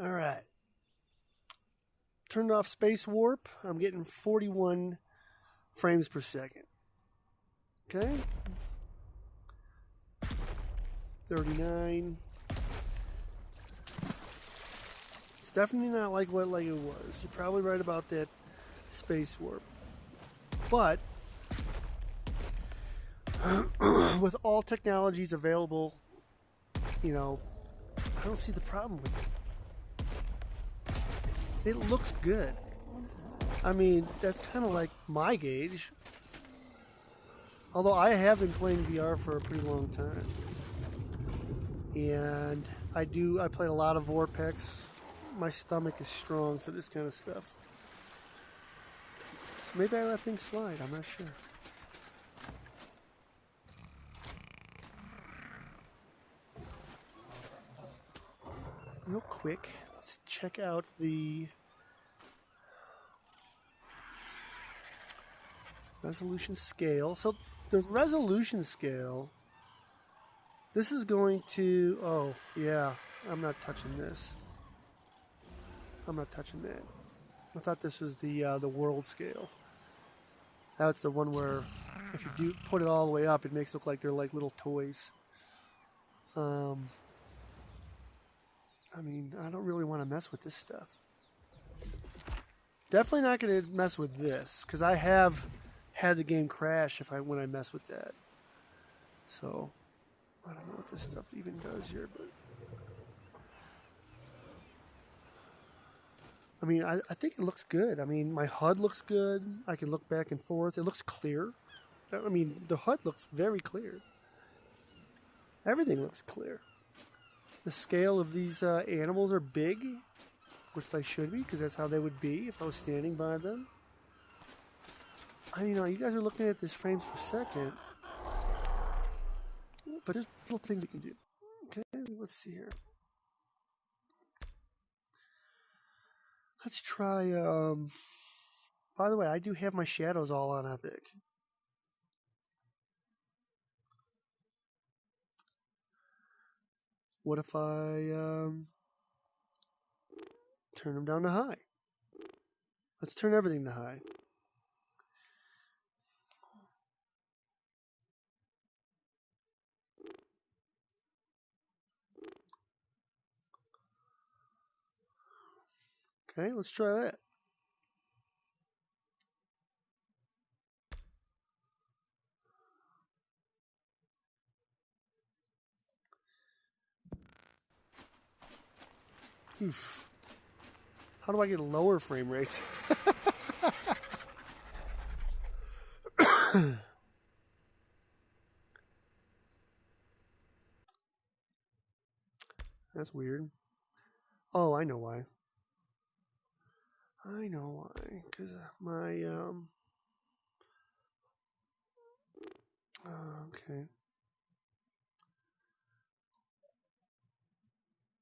All right. Turned off Space Warp. I'm getting 41 frames per second. Okay. 39. It's definitely not like what it was. You're probably right about that Space Warp. But with all technologies available, I don't see the problem with it. It looks good. I mean, that's kind of like my gauge. Although I have been playing VR for a pretty long time. And I played a lot of Vorpex. My stomach is strong for this kind of stuff. So maybe I let things slide, I'm not sure. Real quick, let's check out the resolution scale. So the resolution scale, this is going to, oh yeah, I'm not touching this. I'm not touching that. I thought this was the world scale. That's the one where if you do put it all the way up, it makes it look like they're like little toys. I mean, I don't really want to mess with this stuff. Definitely not going to mess with this, because I have had the game crash when I mess with that. So, I don't know what this stuff even does here, but... I mean, I think it looks good. I mean, my HUD looks good. I can look back and forth. It looks clear. I mean, the HUD looks very clear. Everything looks clear. The scale of these animals are big, which they should be, because that's how they would be if I was standing by them. I mean, you guys are looking at this frames per second, but there's little things we can do. Okay, let's see here. Let's try, by the way, I do have my shadows all on Epic. What if I turn them down to high? Let's turn everything to high. Okay, let's try that. Oof. How do I get lower frame rates? That's weird. Oh, I know why. I know why. Because my, okay.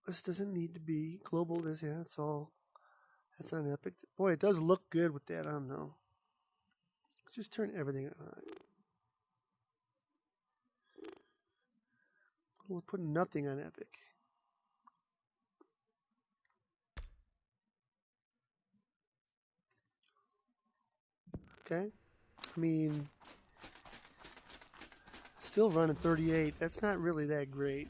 This doesn't need to be global. Yeah, it's all. That's on Epic. Boy, it does look good with that on, though. Let's just turn everything on. We'll put nothing on Epic. Okay? I mean, still running 38. That's not really that great.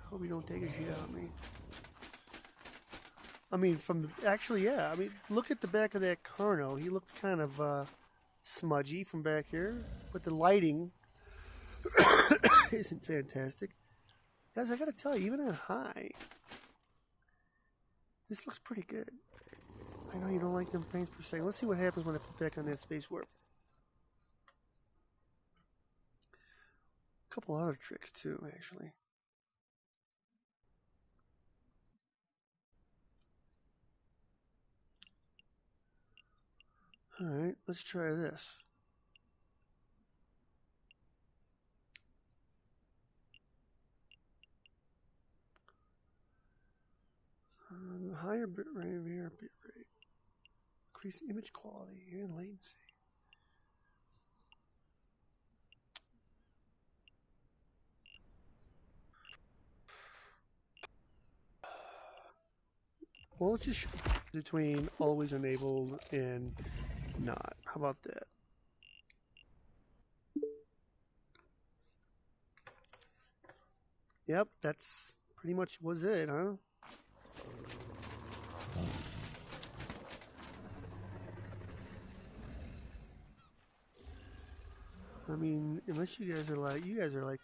Hope you don't take a shit out of me. I mean, actually, yeah. I mean, look at the back of that Carno. He looked kind of smudgy from back here, but the lighting isn't fantastic. Guys, I gotta tell you, even on high, this looks pretty good. I know you don't like them frames per second. Let's see what happens when I put back on that Space Warp. A couple other tricks too, actually. Alright, let's try this. Higher bit rate, bit rate. increase image quality and latency. Well, let's just between always enabled and not. How about that? Yep, that's pretty much was it, huh? I mean, unless you guys are like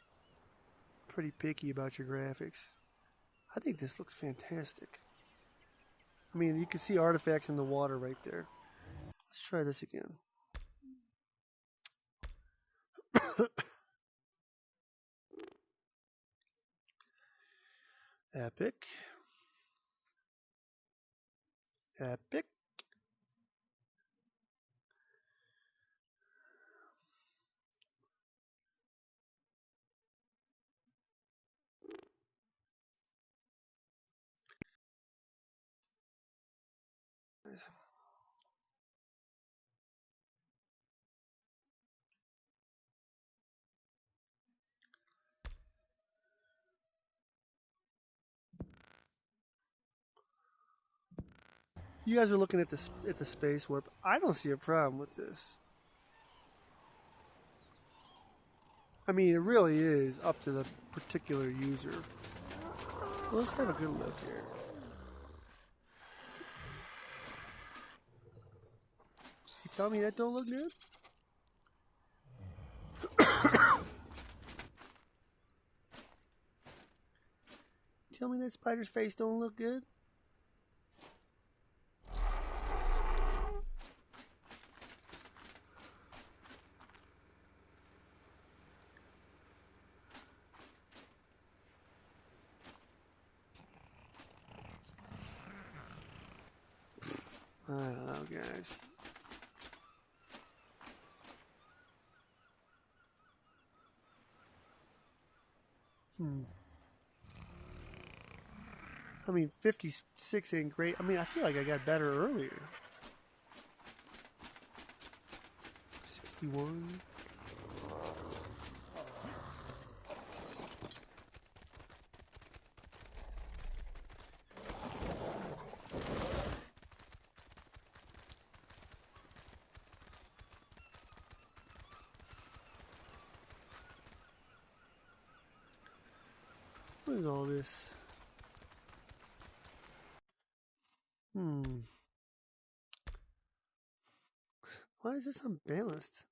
pretty picky about your graphics. I think this looks fantastic. I mean, you can see artifacts in the water right there. Let's try this again. Epic. Epic. You guys are looking at the space warp. I don't see a problem with this. I mean, it really is up to the particular user. Well, let's have a good look here. You tell me that don't look good? Tell me that spider's face don't look good? I don't know, guys. I mean, 56 ain't great. I mean, I feel like I got better earlier. 61. What is all this? Why is this unbalanced?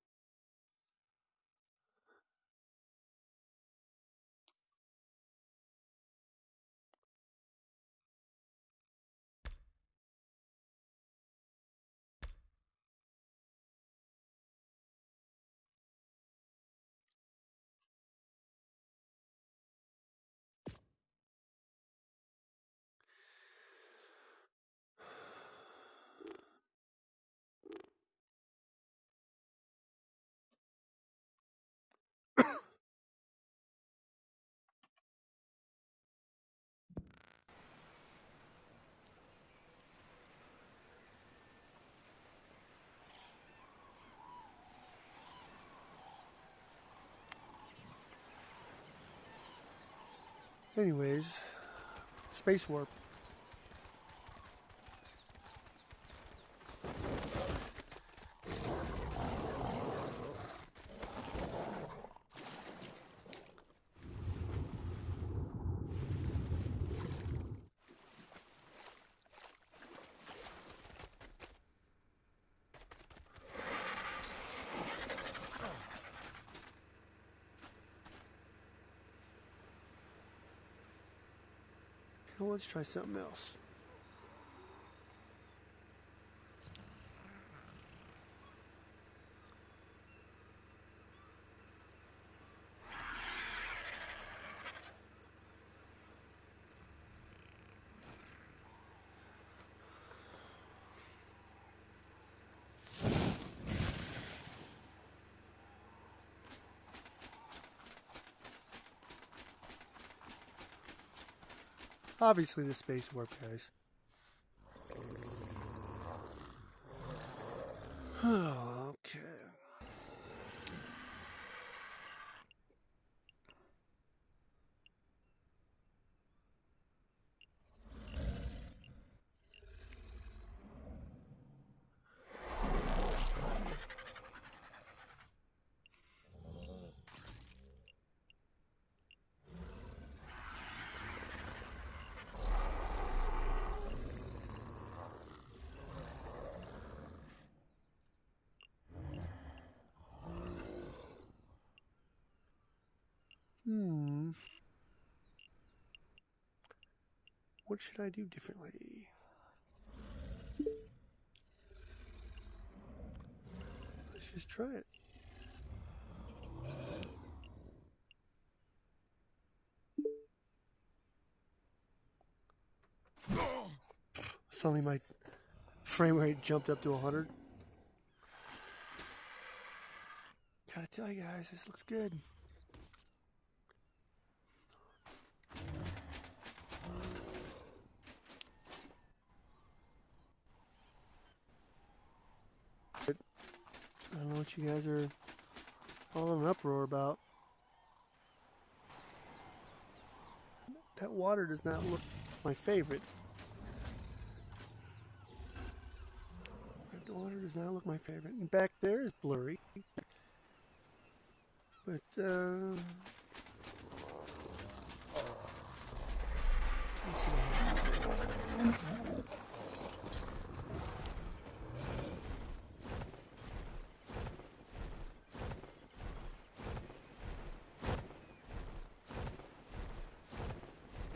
Anyways, space warp. Well, let's try something else. Obviously, the space warp, guys. Okay. What should I do differently? Let's just try it. Suddenly my frame rate jumped up to 100. Gotta tell you guys, this looks good. I don't know what you guys are all in an uproar about. That water does not look my favorite. That water does not look my favorite. And back there is blurry. But, let's see what happens.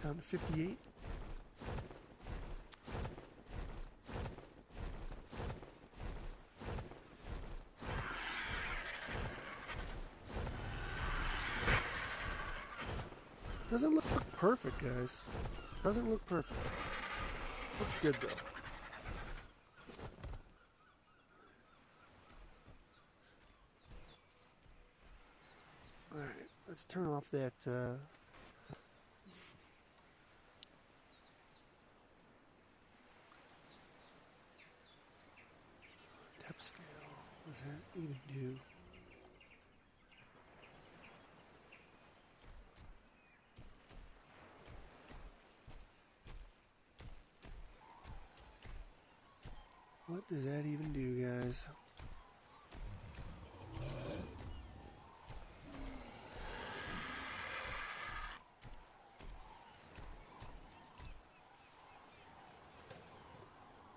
Down to 58. Doesn't look perfect, guys. Doesn't look perfect. Looks good, though. Alright, let's turn off that, depth scale. What does that even do? What does that even do, guys?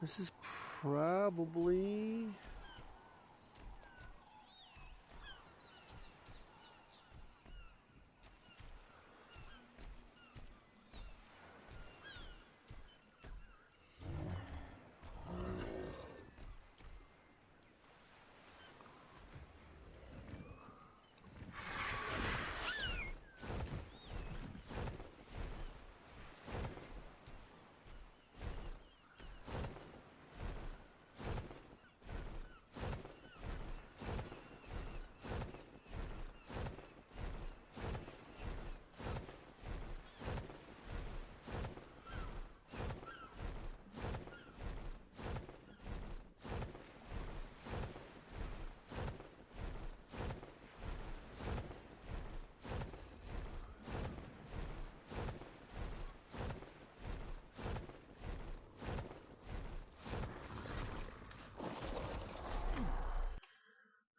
This is probably...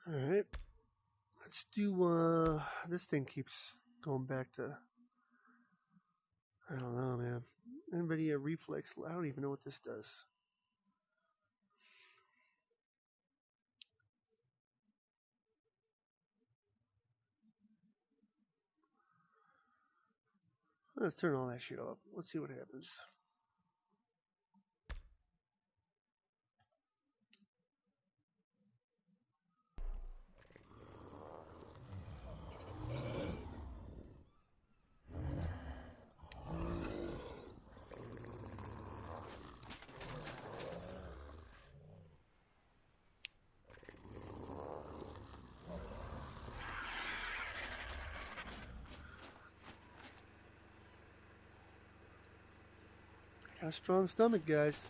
Alright. Let's do, this thing keeps going back to... I don't know, man. Anybody a reflex? I don't even know what this does. Let's turn all that shit off. Let's see what happens. Got a strong stomach, guys.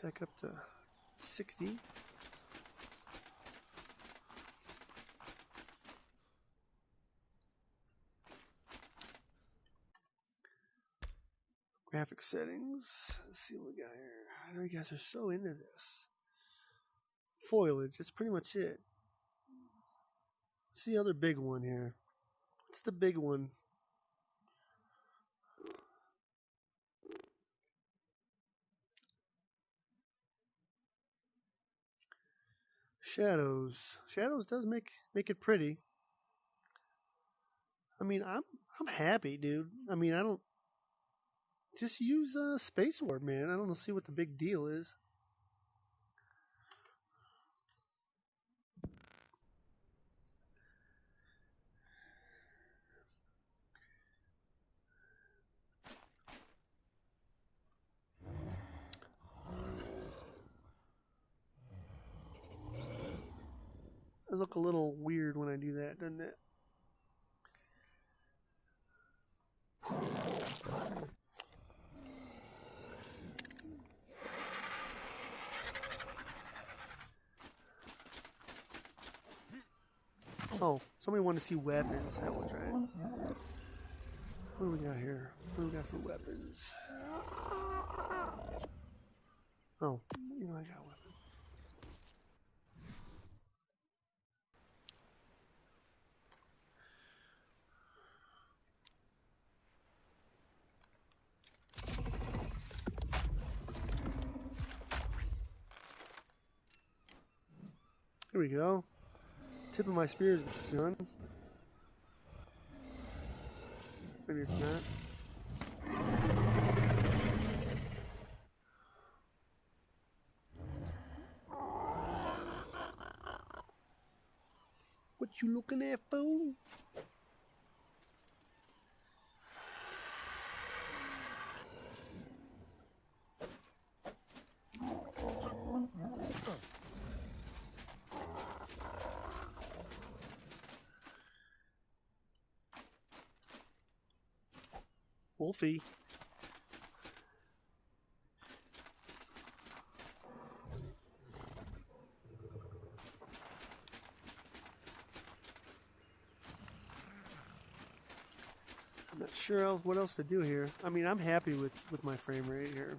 Back up to 60. Graphic settings. Let's see what we got here. I know you guys are so into this. Foliage, that's pretty much it. What's the other big one here? What's the big one? Shadows. Shadows does make it pretty. I mean, I'm happy, dude. I mean, I don't just use Space Orb, man. I don't see what the big deal is. It look a little weird when I do that, doesn't it? Oh, somebody wanted to see weapons. That was right. What do we got here? What do we got for weapons? Oh, you know I got weapons. Here we go. Tip of my spear is done. Maybe it's not. What you looking at, fool? Wolfie. I'm not sure what else to do here. I mean, I'm happy with my frame rate here.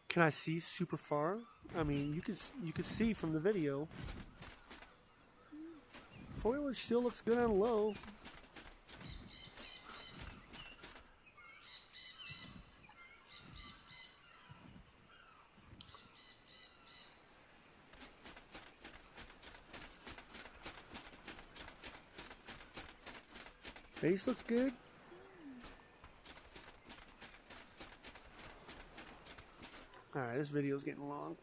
Can I see super far? I mean, you could see from the video. Foliage still looks good on low. Base looks good. Alright, this video's getting long.